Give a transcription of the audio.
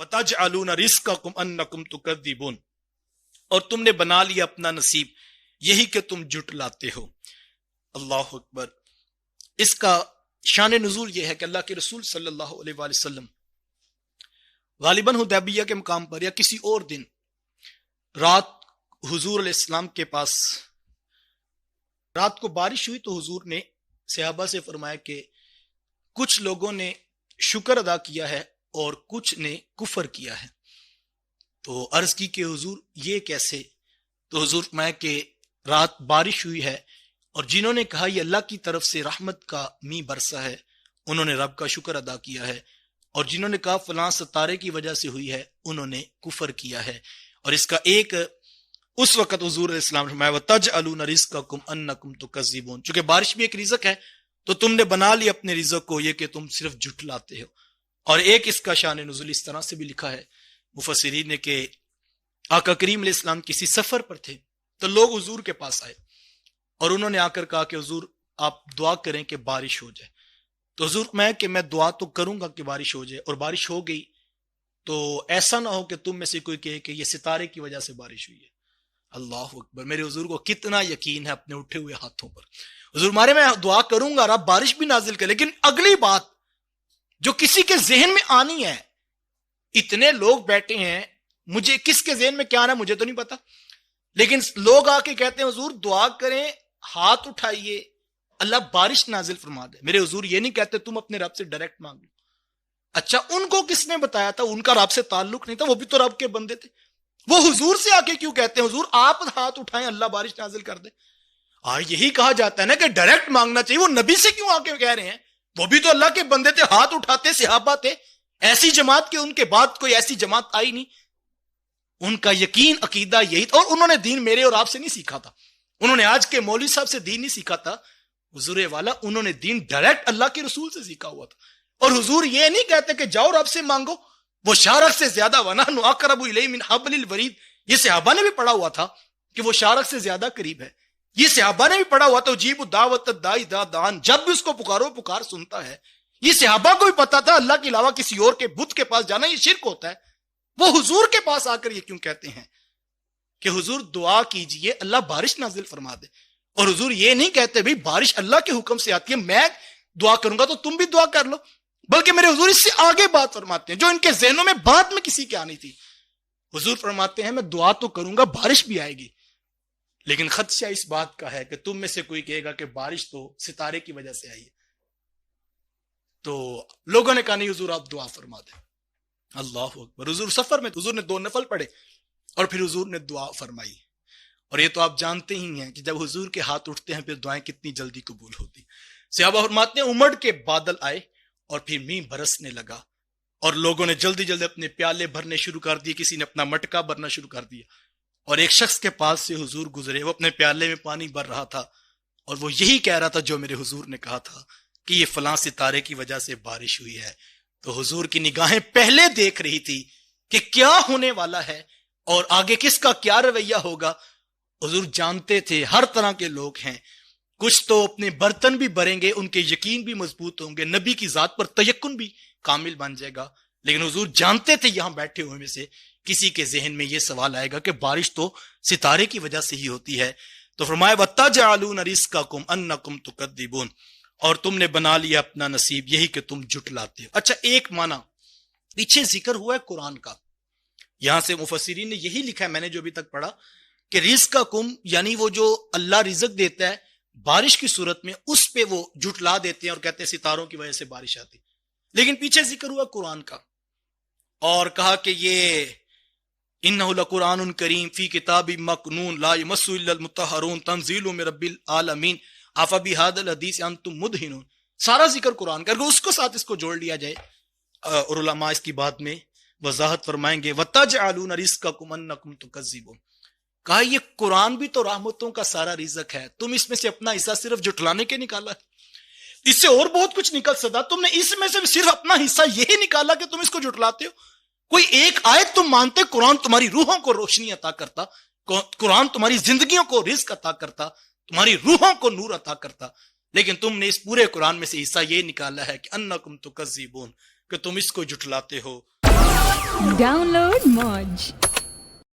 وَتَجْعَلُونَ رِزْقَكُمْ أَنَّكُمْ تُكَذِّبُونَ، اور تم نے بنا لیا اپنا نصیب یہی کہ تم جھٹلاتے ہو۔ اللہ اکبر۔ اس کا شان نزول یہ ہے کہ اللہ کے رسول صلی اللہ علیہ وآلہ وسلم غالباً حدیبیہ کے مقام پر یا کسی اور دن رات حضور علیہ السلام کے پاس رات کو بارش ہوئی، تو حضور نے صحابہ سے فرمایا کہ کچھ لوگوں نے شکر ادا کیا ہے اور کچھ نے کفر کیا ہے۔ تو عرض کی کہ حضور یہ کیسے؟ تو حضور فرمایا کہ رات بارش ہوئی ہے اور جنہوں نے کہا یہ اللہ کی طرف سے رحمت کا می برسا ہے انہوں نے رب کا شکر ادا کیا ہے، اور جنہوں نے کہا فلاں ستارے کی وجہ سے ہوئی ہے انہوں نے کفر کیا ہے۔ اور اس کا ایک اس وقت حضور علیہ السلام نے فرمایا وَتَجْعَلُونَ رِزْقَكُمْ أَنَّكُمْ تُكَذِّبُونَ، چونکہ بارش بھی ایک رزق ہے تو تم نے بنا لی اپنے رزق کو یہ کہ تم صرف جھٹلاتے ہو۔ اور ایک اس کا شان نزول اس طرح سے بھی لکھا ہے مفسرین نے کہ آقا کریم علیہ السلام کسی سفر پر تھے تو لوگ حضور کے پاس آئے اور انہوں نے آ کر کہا کہ حضور آپ دعا کریں کہ بارش ہو جائے۔ تو حضور میں دعا تو کروں گا کہ بارش ہو جائے، اور بارش ہو گئی تو ایسا نہ ہو کہ تم میں سے کوئی کہے کہ یہ ستارے کی وجہ سے بارش ہوئی ہے۔ اللہ اکبر۔ میرے حضور کو کتنا یقین ہے اپنے اٹھے ہوئے ہاتھوں پر۔ حضور ہمارے میں دعا کروں گا رب بارش بھی نازل کرے، لیکن اگلی بات جو کسی کے ذہن میں آنی ہے، اتنے لوگ بیٹھے ہیں، مجھے کس کے ذہن میں کیا آنا ہے مجھے تو نہیں پتا، لیکن لوگ آ کے کہتے ہیں حضور دعا کریں، ہاتھ اٹھائیے اللہ بارش نازل فرما دے۔ میرے حضور یہ نہیں کہتے تم اپنے رب سے ڈائریکٹ مانگ لو۔ اچھا ان کو کس نے بتایا تھا؟ ان کا رب سے تعلق نہیں تھا، وہ بھی تو رب کے بندے تھے، وہ حضور سے آ کے کیوں کہتے ہیں حضور آپ ہاتھ اٹھائیں اللہ بارش نازل کر دے؟ یہی کہا جاتا ہے نا کہ ڈائریکٹ مانگنا چاہیے، وہ نبی سے کیوں آ کے کہہ رہے ہیں؟ وہ بھی تو اللہ کے بندے تھے، ہاتھ اٹھاتے صحابہ تھے، ایسی جماعت کے ان کے بعد کوئی ایسی جماعت آئی نہیں۔ ان کا یقین عقیدہ یہی تھا، اور انہوں نے دین میرے اور آپ سے نہیں سیکھا تھا، انہوں نے آج کے مولوی صاحب سے دین نہیں سیکھا تھا، حضور والا انہوں نے دین ڈائریکٹ اللہ کے رسول سے سیکھا ہوا تھا۔ اور حضور یہ نہیں کہتے کہ جاؤ رب سے مانگو، وہ شارق سے زیادہ وَنَحْنُ أَقْرَبُ إِلَيْهِ مِنْ حَبْلِ الْوَرِيدِ، یہ صحابہ نے بھی پڑھا ہوا تھا کہ وہ شارق سے زیادہ قریب ہے، یہ صحابہ نے بھی پڑھا ہوا تھا جیب دعوت الداعی اذا دعان، جب بھی اس کو پکارو پکار سنتا ہے۔ یہ صحابہ کو بھی پتا تھا اللہ کے علاوہ کسی اور کے بت کے پاس جانا یہ شرک ہوتا ہے، وہ حضور کے پاس آ کر یہ کیوں کہتے ہیں کہ حضور دعا کیجئے اللہ بارش نازل فرما دے؟ اور حضور یہ نہیں کہتے بھئی بارش اللہ کے حکم سے آتی ہے، میں دعا کروں گا تو تم بھی دعا کر لو، بلکہ میرے حضور اس سے آگے بات فرماتے ہیں جو ان کے ذہنوں میں بعد میں کسی کے آنی تھی۔ حضور فرماتے ہیں میں دعا تو کروں گا بارش بھی آئے گی، لیکن خدشہ اس بات کا ہے کہ تم میں سے کوئی کہے گا کہ بارش تو ستارے کی وجہ سے آئی ہے۔ تو لوگوں نے کہا نہیں حضور آپ دعا فرما دیں۔ اللہ اکبر۔ حضور سفر میں حضور نے 2 نفل پڑھے اور پھر حضور نے دعا فرمائی، اور یہ تو آپ جانتے ہی ہیں کہ جب حضور کے ہاتھ اٹھتے ہیں پھر دعائیں کتنی جلدی قبول ہوتی۔ صحابہ فرماتے ہیں امڑ کے بادل آئے اور پھر مینہ برسنے لگا، اور لوگوں نے جلدی جلدی اپنے پیالے بھرنے شروع کر دیے، کسی نے اپنا مٹکا بھرنا شروع کر دیا، اور ایک شخص کے پاس سے حضور گزرے، وہ اپنے پیالے میں پانی بھر رہا تھا اور وہ یہی کہہ رہا تھا جو میرے حضور نے کہا تھا کہ یہ فلاں ستارے کی وجہ سے بارش ہوئی ہے۔ تو حضور کی نگاہیں پہلے دیکھ رہی تھی کہ کیا ہونے والا ہے اور آگے کس کا کیا رویہ ہوگا۔ حضور جانتے تھے ہر طرح کے لوگ ہیں، کچھ تو اپنے برتن بھی بھریں گے، ان کے یقین بھی مضبوط ہوں گے، نبی کی ذات پر تیقن بھی کامل بن جائے گا، لیکن حضور جانتے تھے یہاں بیٹھے ہوئے میں سے کسی کے ذہن میں یہ سوال آئے گا کہ بارش تو ستارے کی وجہ سے ہی ہوتی ہے۔ تو فرمایا وَتَجْعَلُونَ رِزْقَكُمْ أَنَّكُمْ تُكَذِّبُونَ، اور تم نے بنا لیا اپنا نصیب یہی کہ تم جھٹلاتے ہو۔ اچھا ایک معنی پیچھے ذکر ہوا ہے قرآن کا، یہاں سے مفسرین نے یہی لکھا ہے، میں نے جو ابھی تک پڑھا کہ رزقکم یعنی وہ جو اللہ رزق دیتا ہے بارش کی صورت میں، اس پہ وہ جھٹلا دیتے ہیں اور کہتے ہیں ستاروں کی وجہ سے بارش آتی، لیکن پیچھے ذکر ہوا قرآن کا اور کہا کہ یہ انہ لقرآن کریم فی کتاب مکنون لا یمسہ الا المطہرون تنزیل من رب العالمین افبہذا الحدیث انتم مدہنون، سارا ذکر قرآن کا، اگر اس کو ساتھ اس کو جوڑ لیا جائے، اور علماء اس کی بات میں وضاحت فرمائیں گے وَتَجْعَلُونَ رِزْقَكُمْ أَنَّكُمْ تُكَذِّبُونَ، کہا یہ قرآن بھی تو رحمتوں کا سارا رزق ہے، تم اس میں سے اپنا حصہ صرف جھٹلانے کے نکالا ہے، اس سے اور بہت کچھ نکل سکتا، تم نے اس میں سے صرف اپنا حصہ یہی نکالا کہ تم اس کو جھٹلاتے ہو۔ کوئی ایک آیت تم مانتے قرآن تمہاری روحوں کو روشنی عطا کرتا، قرآن تمہاری زندگیوں کو رزق عطا کرتا، تمہاری روحوں کو نور عطا کرتا، لیکن تم نے اس پورے قرآن میں سے حصہ یہ نکالا ہے کہ انکم تکذبون، کہ تم اس کو جھٹلاتے ہو۔ Download Moj.